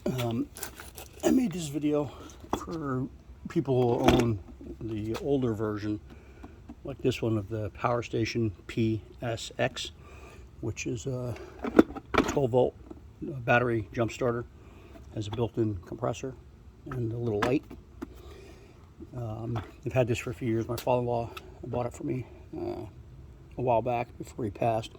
I made this video for people who own the older version, like this one of the Powerstation PSX, which is a 12-volt battery jump starter, has a built-in compressor and a little light. I've had this for a few years. My father-in-law bought it for me a while back before he passed,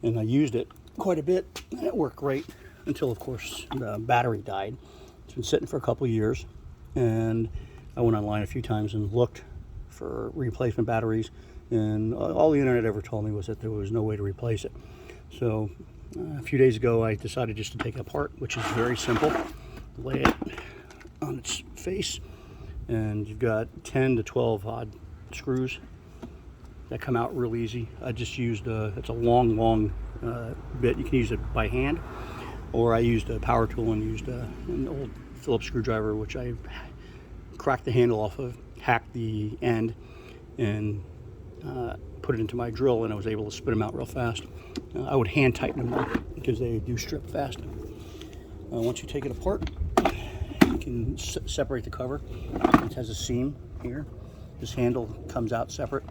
and I used it quite a bit, and it worked great until, of course, the battery died. It's been sitting for a couple of years, and I went online a few times and looked for replacement batteries, and all the internet ever told me was that there was no way to replace it. So a few days ago I decided just to take it apart, which is very simple. Lay it on its face, and you've got 10 to 12 odd screws that come out real easy. I just used it's a long bit. You can use it by hand, or I used a power tool and used an old Phillips screwdriver, which I cracked the handle off of, hacked the end, and put it into my drill, and I was able to spit them out real fast. I would hand tighten them because they do strip fast. Once you take it apart, you can separate the cover. It has a seam here. This handle comes out separate.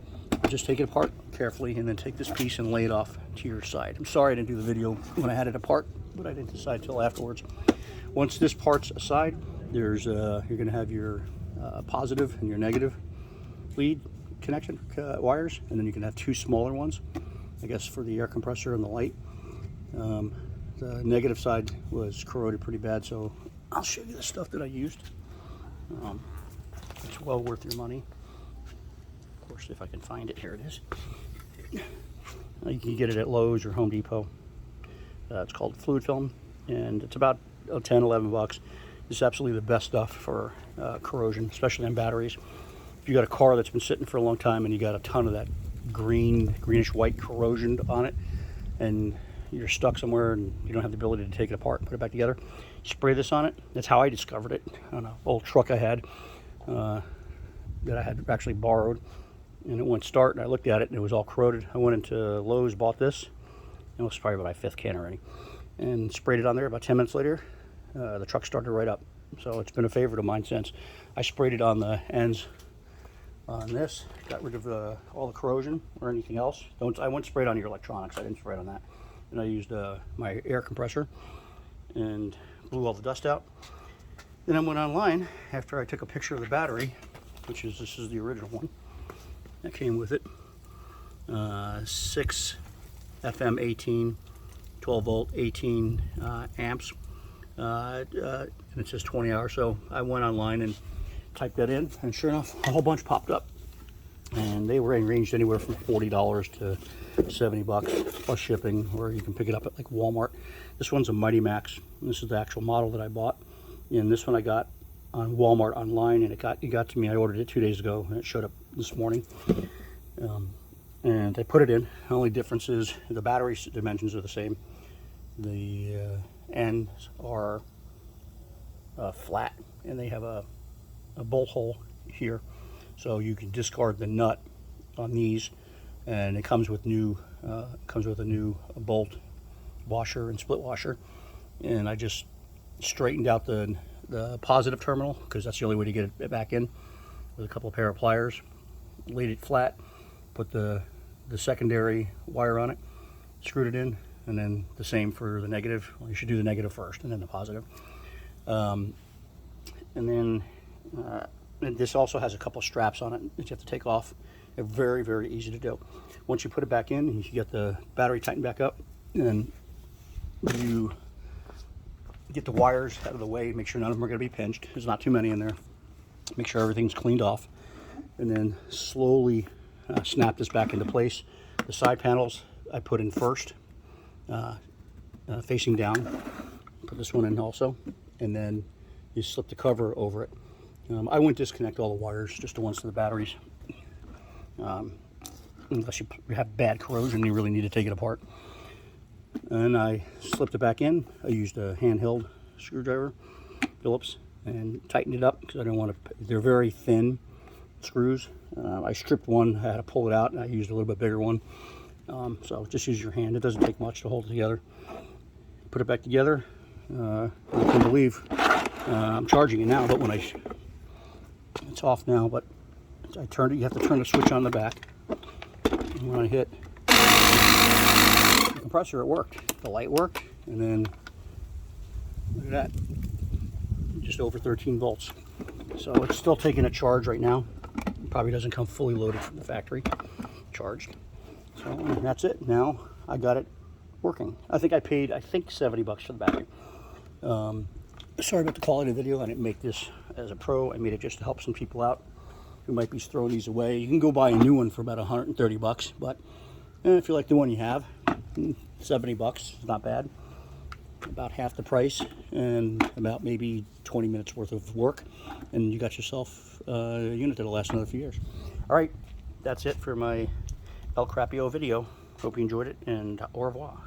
Just take it apart carefully, and then take this piece and lay it off to your side. I'm sorry I didn't do the video when I had it apart, but I didn't decide till afterwards. Once this part's aside, there's you're going to have your positive and your negative lead connection wires, and then you can have two smaller ones, I guess, for the air compressor and the light. The negative side was corroded pretty bad, so I'll show you the stuff that I used. It's well worth your money. Of course, if I can find it, here it is. You can get it at Lowe's or Home Depot. It's called fluid film, and it's about 10, 11 bucks. It's absolutely the best stuff for corrosion, especially on batteries. If you got a car that's been sitting for a long time and you got a ton of that greenish white corrosion on it, and you're stuck somewhere and you don't have the ability to take it apart and put it back together, spray this on it. That's how I discovered it on an old truck I had that I had actually borrowed, and it wouldn't start, and I looked at it and it was all corroded. I went into Lowe's, bought this. It was probably my 5th can already, and sprayed it on there. About 10 minutes later, the truck started right up. So it's been a favorite of mine since. I sprayed it on the ends on this, got rid of all the corrosion or anything else. I wouldn't spray it on your electronics. I didn't spray it on that. And I used my air compressor and blew all the dust out. Then I went online after I took a picture of the battery, this is the original one that came with it. 6 FM 18, 12 volt, 18 amps. And it says 20 hours. So I went online and typed that in, and sure enough, a whole bunch popped up. And they were ranged anywhere from $40 to 70 bucks plus shipping, or you can pick it up at like Walmart. This one's a Mighty Max. This is the actual model that I bought. And this one I got on Walmart online, and it got to me. I ordered it 2 days ago, and it showed up this morning. And I put it in. The only difference is the battery dimensions are the same. The ends are flat, and they have a bolt hole here, so you can discard the nut on these, and it comes with a new bolt washer and split washer. And I just straightened out the positive terminal, because that's the only way to get it back in, with a couple of pair of pliers. Laid it flat, put the secondary wire on it, screwed it in, and then the same for the negative. Well, you should do the negative first and then the positive. And then and this also has a couple straps on it that you have to take off. They're very, very easy to do. Once you put it back in, you can get the battery tightened back up, and you get the wires out of the way, make sure none of them are going to be pinched. There's not too many in there. Make sure everything's cleaned off, and then slowly snap this back into place. The side panels I put in first, facing down. Put this one in also, and then you slip the cover over it. I wouldn't disconnect all the wires, just the ones to the batteries, unless you have bad corrosion, you really need to take it apart. And I slipped it back in. I used a handheld screwdriver, Phillips, and tightened it up because I didn't want to. They're very thin screws. I stripped one, I had to pull it out, and I used a little bit bigger one. So just use your hand. It doesn't take much to hold it together. Put it back together, I can believe I'm charging it now, but when it's off now, but I turned it. You have to turn the switch on the back. And when I hit the compressor, it worked. The light worked, and then look at that, just over 13 volts. So it's still taking a charge right now. It probably doesn't come fully loaded from the factory, charged. So that's it. Now I got it working. I think I paid, $70 for the battery. Sorry about the quality of the video. I didn't make this as a pro. I made it just to help some people out who might be throwing these away. You can go buy a new one for about $130, but if you like the one you have, $70 is not bad. About half the price and about maybe 20 minutes worth of work, and you got yourself a unit that'll last another few years. All right, that's it for my El Crapio video. Hope you enjoyed it, and au revoir.